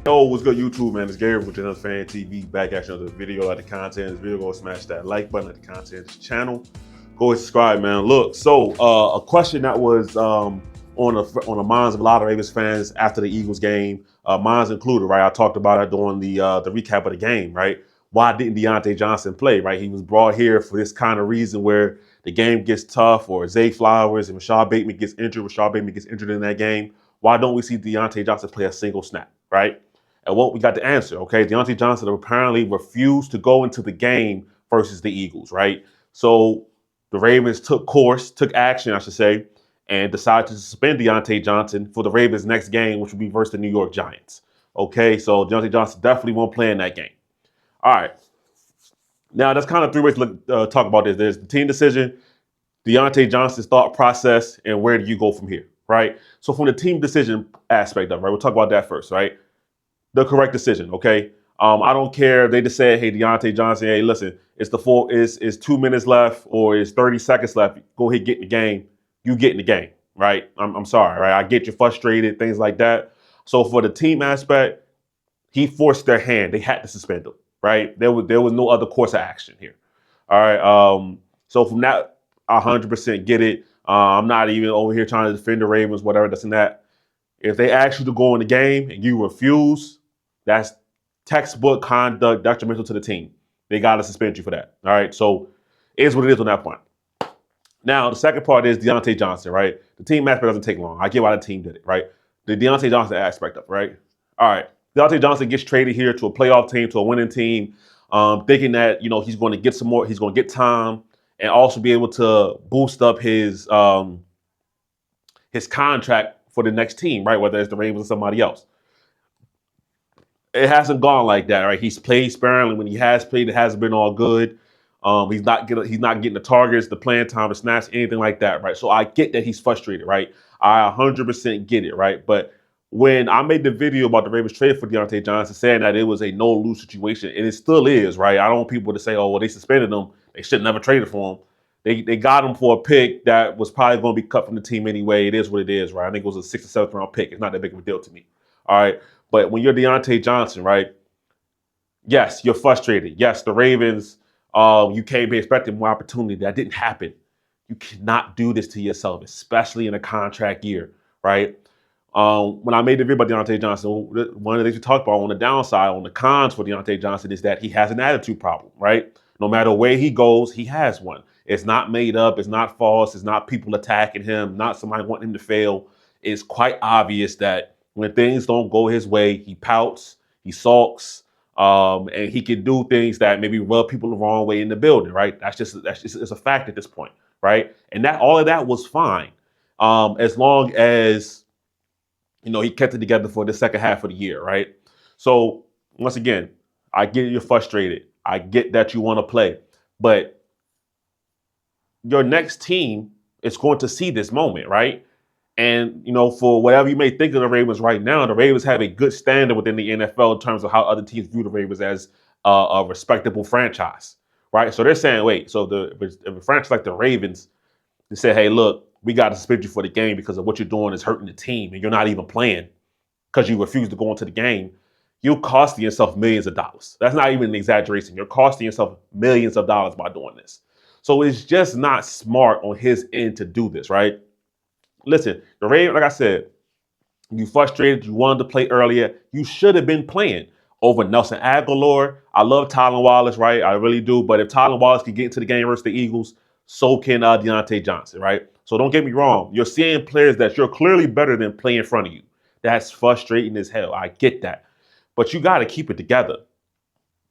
Yo, what's good, YouTube, man? It's Gary from Channel Fan TV, back at you another video. Like the content of this video, go smash that like button, like the content of this channel. Go and subscribe, man. Look, so a question that was on the minds of a lot of Ravens fans after the Eagles game, mine's included, right? I talked about it during the recap of the game, right? Why didn't Diontae Johnson play, right? He was brought here for this kind of reason where the game gets tough, or Zay Flowers and Rashad Bateman gets injured. Rashad Bateman gets injured in that game. Why don't we see Diontae Johnson play a single snap, right? And what we got the answer, okay? Diontae Johnson apparently refused to go into the game versus the Eagles, right? So the Ravens took action, I should say, and decided to suspend Diontae Johnson for the Ravens' next game, which would be versus the New York Giants. Okay, so Diontae Johnson definitely won't play in that game. All right. Now, there's kind of three ways to talk about this. There's the team decision, Diontae Johnson's thought process, and where do you go from here, right? So from the team decision aspect of it, right, we'll talk about that first, right? The correct decision, okay? I don't care if they just said, hey, Diontae Johnson, hey, listen, it's 2 minutes left or it's 30 seconds left. Go ahead, get in the game. You get in the game, right? I'm sorry, right? I get you frustrated, things like that. So for the team aspect, he forced their hand. They had to suspend him, right? There was no other course of action here. All right. So from that, I 100% get it. I'm not even over here trying to defend the Ravens, whatever, this and that. If they ask you to go in the game and you refuse, that's textbook conduct detrimental to the team. They got to suspend you for that. All right. So it is what it is on that point. Now, the second part is Diontae Johnson, right? The team aspect doesn't take long. I get why the team did it, right? The Diontae Johnson aspect of it, right? All right. Diontae Johnson gets traded here to a playoff team, to a winning team, thinking that, he's going to get some more, he's going to get time and also be able to boost up his contract for the next team, right? Whether it's the Ravens or somebody else. It hasn't gone like that, right? He's played sparingly. When he has played, it hasn't been all good. He's not getting the targets, the playing time, the snaps, anything like that, right? So I get that he's frustrated, right? I 100% get it, right? But when I made the video about the Ravens trade for Diontae Johnson, saying that it was a no-lose situation, and it still is, right? I don't want people to say, oh, well, they suspended him. They should never traded for him. They got him for a pick that was probably going to be cut from the team anyway. It is what it is, right? I think it was a 6th or 7th round pick. It's not that big of a deal to me. All right. But when you're Diontae Johnson, right? Yes, you're frustrated. Yes, the Ravens, you came here expecting more opportunity. That didn't happen. You cannot do this to yourself, especially in a contract year, right? When I made the video about Diontae Johnson, one of the things we talked about on the downside, on the cons for Diontae Johnson is that he has an attitude problem, right? No matter where he goes, he has one. It's not made up. It's not false. It's not people attacking him, not somebody wanting him to fail. It's quite obvious that when things don't go his way, he pouts, he sulks, and he can do things that maybe rub people the wrong way in the building, right? That's just it's a fact at this point, right? And that all of that was fine, as long as he kept it together for the second half of the year, right? So once again, I get you're frustrated. I get that you want to play, but your next team is going to see this moment, right? And, for whatever you may think of the Ravens right now, the Ravens have a good standard within the NFL in terms of how other teams view the Ravens as a respectable franchise, right? So they're saying, wait, so if a franchise like the Ravens, they say, hey, look, we got to suspend you for the game because of what you're doing is hurting the team and you're not even playing because you refuse to go into the game, you're costing yourself millions of dollars. That's not even an exaggeration. You're costing yourself millions of dollars by doing this. So it's just not smart on his end to do this, right? Listen, the Ravens, like I said, you frustrated, you wanted to play earlier. You should have been playing over Nelson Agholor. I love Tylan Wallace, right? I really do. But if Tylan Wallace can get into the game versus the Eagles, so can Diontae Johnson, right? So don't get me wrong. You're seeing players that you're clearly better than play in front of you. That's frustrating as hell. I get that. But you got to keep it together.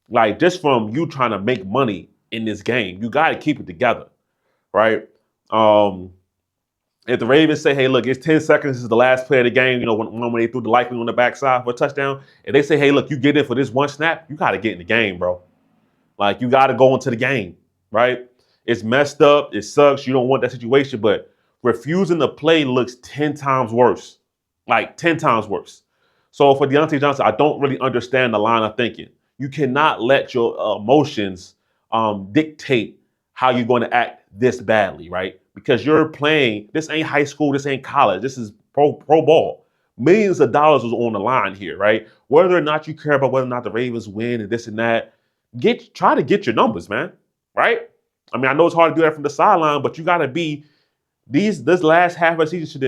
Like, just from you trying to make money in this game, you got to keep it together, right? If the Ravens say, hey, look, it's 10 seconds, this is the last play of the game, when they threw the likely on the backside for a touchdown, if they say, hey, look, you get in for this one snap, you got to get in the game, bro. Like, you got to go into the game, right? It's messed up. It sucks. You don't want that situation, but refusing to play looks 10 times worse, like 10 times worse. So for Diontae Johnson, I don't really understand the line of thinking. You cannot let your emotions dictate how you're going to act this badly, right? Because you're playing, this ain't high school, this ain't college, this is pro ball. Millions of dollars was on the line here, right? Whether or not you care about whether or not the Ravens win and this and that, try to get your numbers, man, right? I mean, I know it's hard to do that from the sideline, but you got to be this last half of the season should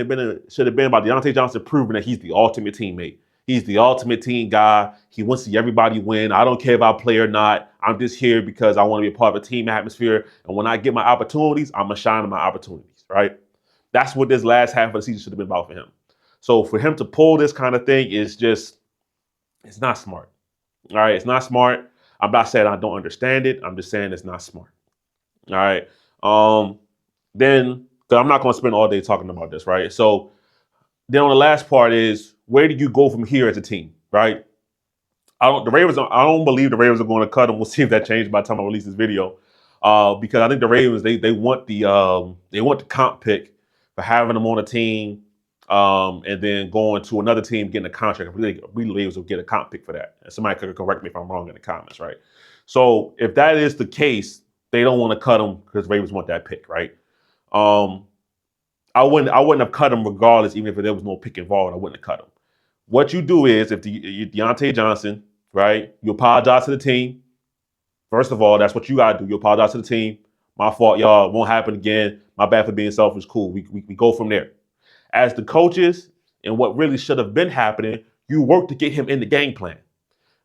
have been about Diontae Johnson proving that he's the ultimate teammate. He's the ultimate team guy. He wants to see everybody win. I don't care if I play or not. I'm just here because I want to be a part of a team atmosphere. And when I get my opportunities, I'm gonna shine in my opportunities, right? That's what this last half of the season should have been about for him. So for him to pull this kind of thing is just, it's not smart. All right, it's not smart. I'm not saying I don't understand it. I'm just saying it's not smart. All right. Then, because I'm not going to spend all day talking about this, right? So then on the last part is, where do you go from here as a team, right? I don't believe the Ravens are going to cut him. We'll see if that changes by the time I release this video. Because I think the Ravens, they want the comp pick for having them on a team, and then going to another team getting a contract. We the Ravens will get a comp pick for that. And somebody could correct me if I'm wrong in the comments, right? So if that is the case, they don't want to cut him because Ravens want that pick, right? I wouldn't have cut him regardless, even if there was no pick involved. I wouldn't have cut him. What you do is, if you're Diontae Johnson, right, you apologize to the team. First of all, that's what you gotta do. You apologize to the team. My fault, y'all. It won't happen again. My bad for being selfish. Cool. We go from there. As the coaches, and what really should have been happening, you work to get him in the game plan.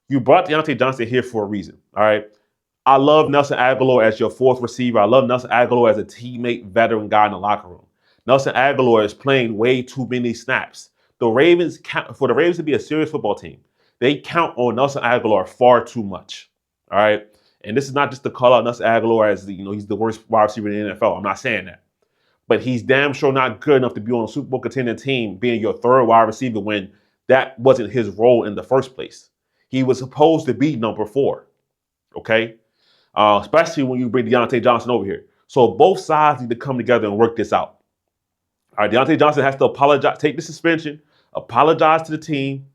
You brought Diontae Johnson here for a reason. All right. I love Nelson Agholor as your fourth receiver. I love Nelson Agholor as a teammate, veteran guy in the locker room. Nelson Agholor is playing way too many snaps. For the Ravens to be a serious football team, they count on Nelson Agholor far too much. All right. And this is not just to call out Nelson Agholor as he's the worst wide receiver in the NFL. I'm not saying that. But he's damn sure not good enough to be on a Super Bowl contending team, being your third wide receiver when that wasn't his role in the first place. He was supposed to be number 4. Okay. Especially when you bring Diontae Johnson over here. So both sides need to come together and work this out. All right, Diontae Johnson has to apologize, take the suspension, apologize to the team,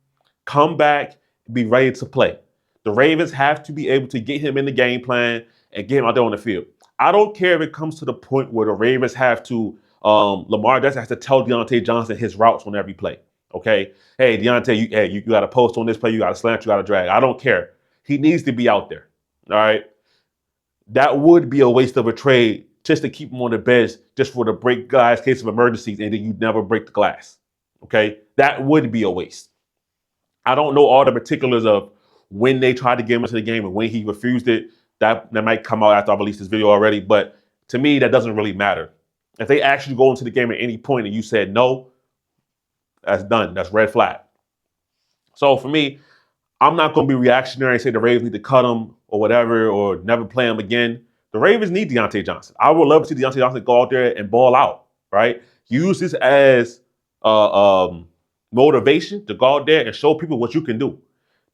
come back, be ready to play. The Ravens have to be able to get him in the game plan and get him out there on the field. I don't care if it comes to the point where the Ravens have to, Lamar Jackson has to tell Diontae Johnson his routes on every play. Okay? Hey, Diontae, you got to post on this play, you got to slant, you got to drag. I don't care. He needs to be out there. All right? That would be a waste of a trade just to keep him on the bench, just for the break glass case of emergencies, and then you never break the glass. Okay? That would be a waste. I don't know all the particulars of when they tried to get him into the game and when he refused it. That might come out after I release this video already, but to me, that doesn't really matter. If they actually go into the game at any point and you said no, that's done. That's red flag. So for me, I'm not going to be reactionary and say the Ravens need to cut him or whatever, or never play him again. The Ravens need Diontae Johnson. I would love to see Diontae Johnson go out there and ball out, right? Use this as motivation to go out there and show people what you can do.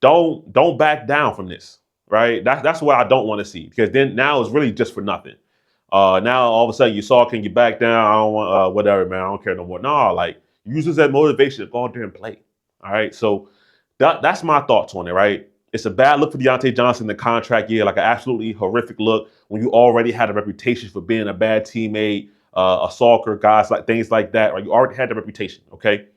Don't back down from this, right? That's what I don't want to see, because then now it's really just for nothing. Now all of a sudden you saw, can you back down? I don't want whatever, man. I don't care no more. No, like, use this as motivation to go out there and play. All right. So that's my thoughts on it, right? It's a bad look for Diontae Johnson in the contract year, like an absolutely horrific look when you already had a reputation for being a bad teammate, a stalker, guys, like things like that, right? You already had the reputation, okay?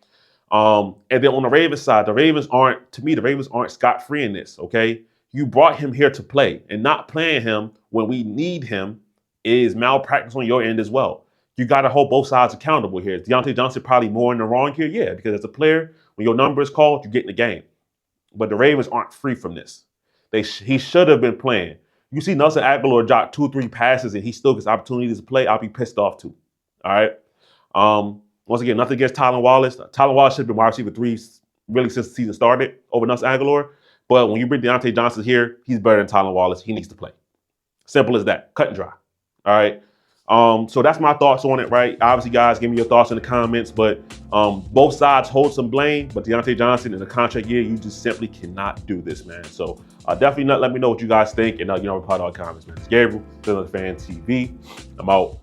And then on the Ravens side, the Ravens aren't scot-free in this, okay? You brought him here to play, and not playing him when we need him is malpractice on your end as well. You got to hold both sides accountable here. Is Diontae Johnson probably more in the wrong here? Yeah, because as a player, when your number is called, you get in the game. But the Ravens aren't free from this. He should have been playing. You see Nelson Agholor drop 2-3 passes and he still gets opportunities to play, I'll be pissed off too. All right. Once again, nothing against Tylan Wallace. Tylan Wallace should have been wide receiver 3 really since the season started over Nelson Agholor. But when you bring Diontae Johnson here, he's better than Tylan Wallace. He needs to play. Simple as that. Cut and dry. All right. So that's my thoughts on it, right? Obviously, guys, give me your thoughts in the comments. But both sides hold some blame. But Diontae Johnson in the contract year, you just simply cannot do this, man. So definitely let me know what you guys think. And, reply to all the comments, man. It's Gabriel, Fan TV. I'm out.